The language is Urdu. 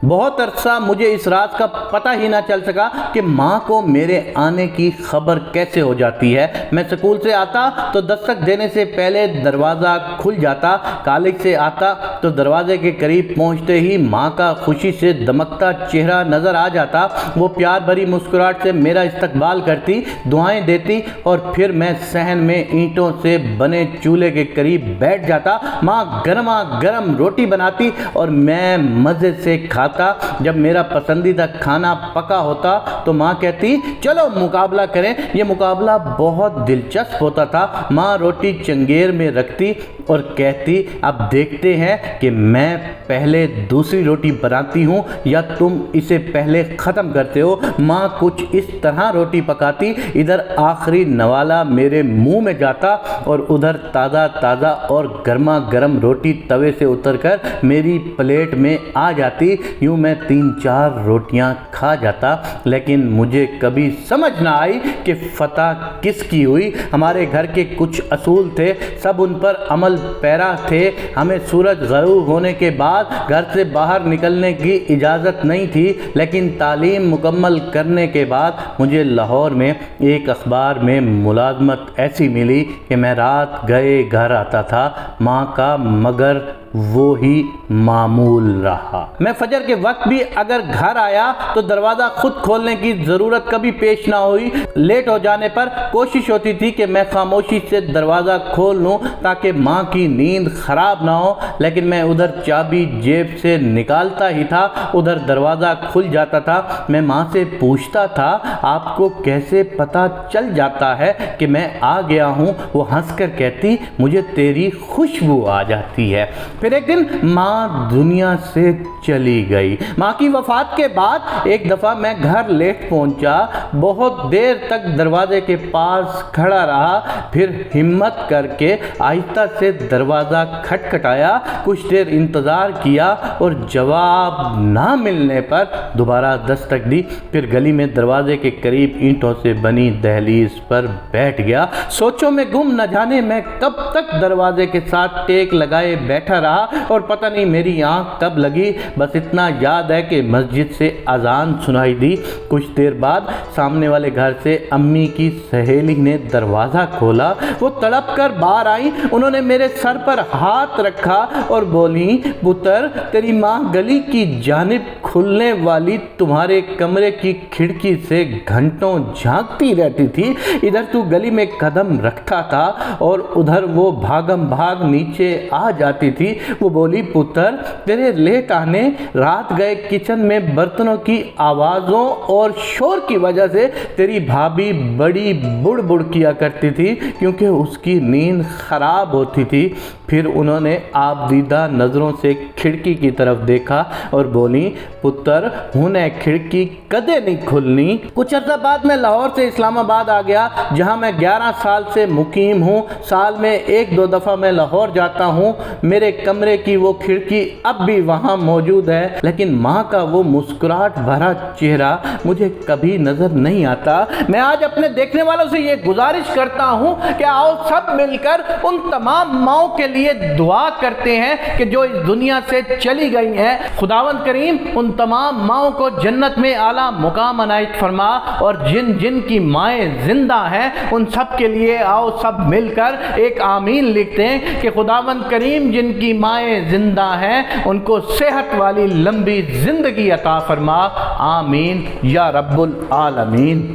بہت عرصہ مجھے اس راز کا پتہ ہی نہ چل سکا کہ ماں کو میرے آنے کی خبر کیسے ہو جاتی ہے۔ میں سکول سے آتا تو دستک دینے سے پہلے دروازہ کھل جاتا، کالج سے آتا تو دروازے کے قریب پہنچتے ہی ماں کا خوشی سے دمکتا چہرہ نظر آ جاتا۔ وہ پیار بھری مسکراہٹ سے میرا استقبال کرتی، دعائیں دیتی اور پھر میں صحن میں اینٹوں سے بنے چولہے کے قریب بیٹھ جاتا۔ ماں گرما گرم روٹی بناتی اور میں مزے سے کھاتا۔ جب میرا پسندیدہ کھانا پکا ہوتا تو ماں کہتی چلو مقابلہ کریں۔ یہ مقابلہ بہت دلچسپ ہوتا تھا۔ ماں روٹی چنگیر میں رکھتی اور کہتی اب دیکھتے ہیں کہ میں پہلے دوسری روٹی بناتی ہوں یا تم اسے پہلے ختم کرتے ہو۔ ماں کچھ اس طرح روٹی پکاتی، ادھر آخری نوالا میرے منہ میں جاتا اور ادھر تازہ تازہ اور گرما گرم روٹی توے سے اتر کر میری پلیٹ میں آ جاتی۔ یوں میں 3-4 روٹیاں کھا جاتا، لیکن مجھے کبھی سمجھ نہ آئی کہ فتح کس کی ہوئی۔ ہمارے گھر کے کچھ اصول تھے، سب ان پر عمل پیرا تھے۔ ہمیں سورج غروب ہونے کے بعد گھر سے باہر نکلنے کی اجازت نہیں تھی، لیکن تعلیم مکمل کرنے کے بعد مجھے لاہور میں ایک اخبار میں ملازمت ایسی ملی کہ میں رات گئے گھر آتا تھا ماں کا، مگر وہی معمول رہا۔ میں فجر کے وقت بھی اگر گھر آیا تو دروازہ خود کھولنے کی ضرورت کبھی پیش نہ ہوئی۔ لیٹ ہو جانے پر کوشش ہوتی تھی کہ میں خاموشی سے دروازہ کھول لوں تاکہ ماں کی نیند خراب نہ ہو، لیکن میں ادھر چابی جیب سے نکالتا ہی تھا، ادھر دروازہ کھل جاتا تھا۔ میں ماں سے پوچھتا تھا آپ کو کیسے پتہ چل جاتا ہے کہ میں آ گیا ہوں؟ وہ ہنس کر کہتی مجھے تیری خوشبو آ جاتی ہے۔ پھر ایک دن ماں دنیا سے چلی گئی۔ ماں کی وفات کے بعد ایک دفعہ میں گھر لیٹ پہنچا، بہت دیر تک دروازے کے پاس کھڑا رہا، پھر ہمت کر کے آہستہ سے دروازہ کھٹکھٹایا، کچھ دیر انتظار کیا اور جواب نہ ملنے پر دوبارہ دستک دی، پھر گلی میں دروازے کے قریب اینٹوں سے بنی دہلیز پر بیٹھ گیا۔ سوچوں میں گم، نہ جانے میں کب تک دروازے کے ساتھ ٹیک لگائے بیٹھا رہا اور پتہ نہیں میری آنکھ کب لگی۔ بس اتنا یاد ہے کہ مسجد سے اذان سنائی دی۔ کچھ دیر بعد سامنے والے گھر سے امی کی سہیلی نے دروازہ کھولا۔ وہ تڑپ کر باہر آئیں، انہوں نے میرے سر پر ہاتھ رکھا اور بولیں پتر تیری ماں گلی کی جانب کھلنے والی تمہارے کمرے کی کھڑکی سے گھنٹوں جھانکتی رہتی تھی، ادھر تو گلی میں قدم رکھتا تھا اور ادھر وہ بھاگم بھاگ نیچے آ جاتی تھی۔ وہ بولی پتر تیرے لیٹ آنے، رات گئے کچن میں برتنوں کی آوازوں اور شور کی وجہ سے تیری بھابھی بڑی بڑ بڑ کیا کرتی تھی کیونکہ اس کی نیند خراب ہوتی تھی۔ پھر انہوں نے آپ دیدہ نظروں سے کھڑکی کی طرف دیکھا اور بولی پتر ہنے کھڑکی کدے نہیں کھلنی۔ کچھ عرصہ بعد میں لاہور سے اسلام آباد آ گیا، جہاں میں 11 سال سے مقیم ہوں۔ سال میں 1-2 دفعہ میں لاہور جاتا ہوں۔ میرے کمرے کی وہ کھڑکی اب بھی وہاں موجود ہے، لیکن ماں کا وہ مسکراہٹ بھرا چہرہ مجھے کبھی نظر نہیں آتا۔ میں آج اپنے دیکھنے والوں سے یہ گزارش کرتا ہوں کہ آؤ سب مل کر ان تمام ماؤں کے لیے دعا کرتے ہیں کہ جو اس دنیا سے چلی گئی ہیں۔ خداوند کریم ان تمام ماؤں کو جنت میں اعلیٰ مقام عنایت فرما، اور جن جن کی مائیں زندہ ہیں ان سب کے لیے آؤ سب مل کر ایک آمین لکھتے ہیں کہ خداوند کریم جن کی مائیں زندہ ہیں ان کو صحت والی لمبی زندگی عطا فرما، آمین یا رب العالمین۔